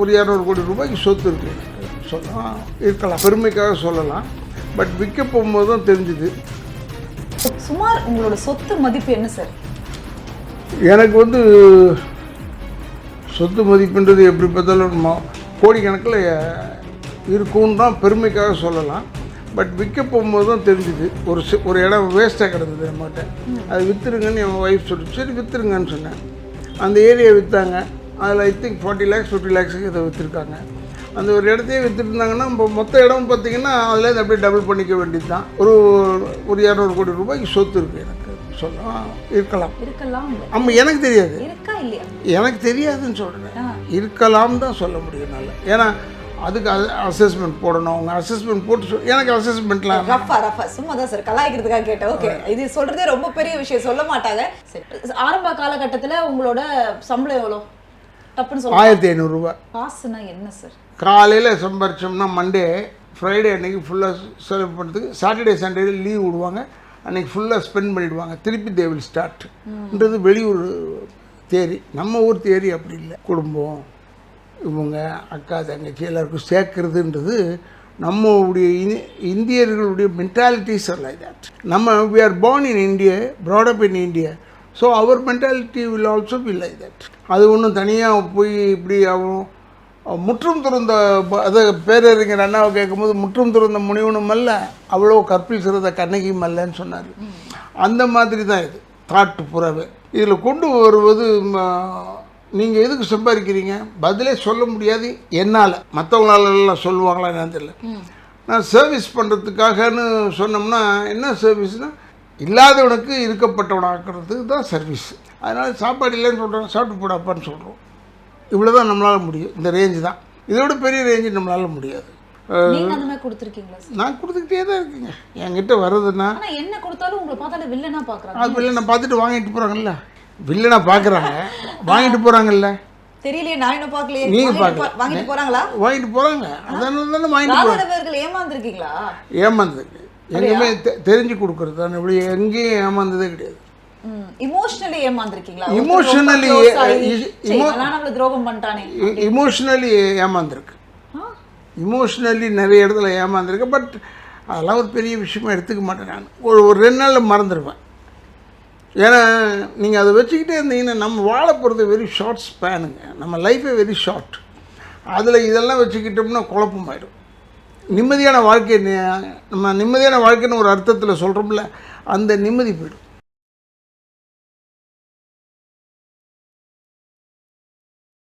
ஒரு 200 கோடி ரூபாய்க்கு சொத்து இருக்குது எனக்கு சொல்லலாம், இருக்கலாம், பெருமைக்காக சொல்லலாம். பட் விற்க போகும்போது தான் தெரிஞ்சுது. சுமார் உங்களோட சொத்து மதிப்பு என்ன சார்? எனக்கு சொத்து மதிப்புன்றது எப்படி பார்த்தாலும் கோடிக்கணக்கில் இருக்கும்னு தான் பெருமைக்காக சொல்லலாம். பட் விற்க போகும்போது தான் தெரிஞ்சுது. ஒரு இடம் வேஸ்ட்டாக கிடந்தது நம்மகிட்ட. அது விற்றுருங்கன்னு என் ஒய்ஃப் சொல்லிட்டு சரி விற்றுருங்கன்னு சொன்னேன். அந்த ஏரியா விற்றாங்க. அதில் ஐ திங்க் 40 lakhs 50 lakhஸுக்கு இதை விற்றுருக்காங்க. அந்த ஒரு இடத்தையே விற்றுருந்தாங்கன்னா இப்போ மொத்த இடம் பார்த்திங்கன்னா அதில் அப்படியே டபுள் பண்ணிக்க வேண்டியது தான். ஒரு 200 கோடி ரூபாய்க்கு சொத்து இருக்குது எனக்கு சொல்லலாம், இருக்கலாம். ஆமாம், எனக்கு தெரியாது, எனக்கு தெரியாதுன்னு சொல்கிறேன். இருக்கலாம் தான் சொல்ல முடியும். நல்ல ஏன்னா அதுக்கு அசஸ்மெண்ட் போடணும். அவங்க அசஸ்மெண்ட் போட்டு எனக்கு அசஸ்மெண்ட்லாம் சும்மா தான் சார் கலாய்க்கிறதுக்காக கேட்டேன். ஓகே, இது சொல்கிறதே ரொம்ப பெரிய விஷயம், சொல்ல மாட்டாங்க. ஆரம்ப காலகட்டத்தில் உங்களோட சம்பளம் எவ்வளோ? 1500 ரூபா. காசுனா என்ன சார்? காலையில் சம்பாரிச்சோம்னா மண்டே ஃப்ரைடே அன்றைக்கி ஃபுல்லாக செலவு பண்ணுறதுக்கு, சாட்டர்டே சண்டே லீவ் விடுவாங்க, அன்றைக்கி ஃபுல்லாக ஸ்பெண்ட் பண்ணிவிடுவாங்க. திருப்பி தே வில் ஸ்டார்ட்ன்றது வெளியூர் தேரி. நம்ம ஊர் தேரி அப்படி இல்லை. குடும்பம், இவங்க அக்கா தங்கச்சி எல்லாருக்கும் சேர்க்கறதுன்றது நம்மளுடைய இந்தியர்களுடைய மென்டாலிட்டிஸ் ஆர் லைக் தட். நம்ம we are born in India, brought up in India. So our mentality will also be like that. அது ஒன்றும் தனியாக போய் இப்படி ஆகும். முற்றும் துறந்த அதை பேரறிஞர் அண்ணாவை கேட்கும்போது முற்றும் துறந்த முனிவனும் அல்ல, அவ்வளோ கற்பில் சிறந்த கண்ணகியும் அல்லன்னு சொன்னார். அந்த மாதிரி தான் இது தாட்டு புறவே. இதில் கொண்டு வருவது நீங்கள் எதுக்கு சம்பாதிக்கிறீங்க பதிலே சொல்ல முடியாது என்னால். மற்றவங்களாலெல்லாம் சொல்லுவாங்களா என்னன்னு தெரியல. நான் சர்வீஸ் பண்ணுறதுக்காகன்னு சொன்னோம்னா என்ன சர்வீஸ்னால் இல்லாதவனுக்கு இருக்கப்பட்டவனாக்குறதுக்கு தான் சர்வீஸ். அதனால் சாப்பாடு இல்லைன்னு சொல்கிறோம், சாப்பிட்டு போடாப்பான்னு சொல்கிறோம். இவ்வளோ தான் நம்மளால் முடியும். இந்த ரேஞ்சு தான். இதோட பெரிய ரேஞ்சு நம்மளால் முடியாது. நான் கொடுத்துக்கிட்டே தான் இருக்கேங்க. என்கிட்ட வர்றதுன்னா என்ன கொடுத்தாலும் உங்களை பார்த்தாலும் வில்லனா பார்க்குறாங்க. அது வில்லனை பார்த்துட்டு வாங்கிட்டு போகிறாங்கல்ல, வில்லனா பார்க்குறாங்க, வாங்கிட்டு போகிறாங்கல்ல. தெரியலையே, நான் இன்னும் பார்க்கலையே. நீங்கள் பார்க்க வாங்கிட்டு போகிறாங்களா? வாங்கிட்டு போகிறாங்க. அதனால தானே வாங்கிட்டு போகிறாங்க. ஏமாந்துருக்கீங்களா? ஏமாந்துருக்கு எங்கேயுமே தெரிஞ்சு கொடுக்குறது தானே, இப்படி எங்கேயும் ஏமாந்ததே கிடையாது. இமோஷனலி ஏமாந்துருக்கீங்களா? இமோஷனலி ஏமாந்துருக்கு. இமோஷனலி நிறைய இடத்துல ஏமாந்துருக்கு. பட் அதெல்லாம் ஒரு பெரிய விஷயமா எடுத்துக்க மாட்டேன். நான் ஒரு 2 நாளில் மறந்துடுவேன். ஏன்னா நீங்கள் அதை வச்சுக்கிட்டே இருந்தீங்கன்னா நம்ம வாழ போகிறது வெரி ஷார்ட் ஸ்பேனுங்க. நம்ம லைஃபே வெரி ஷார்ட். அதில் இதெல்லாம் வச்சுக்கிட்டோம்னா குழப்பமாயிடும். நிம்மதியான வாழ்க்கை, நம்ம நிம்மதியான வாழ்க்கைன்னு ஒரு அர்த்தத்தில் சொல்கிறோம்ல, அந்த நிம்மதி போய்டும்.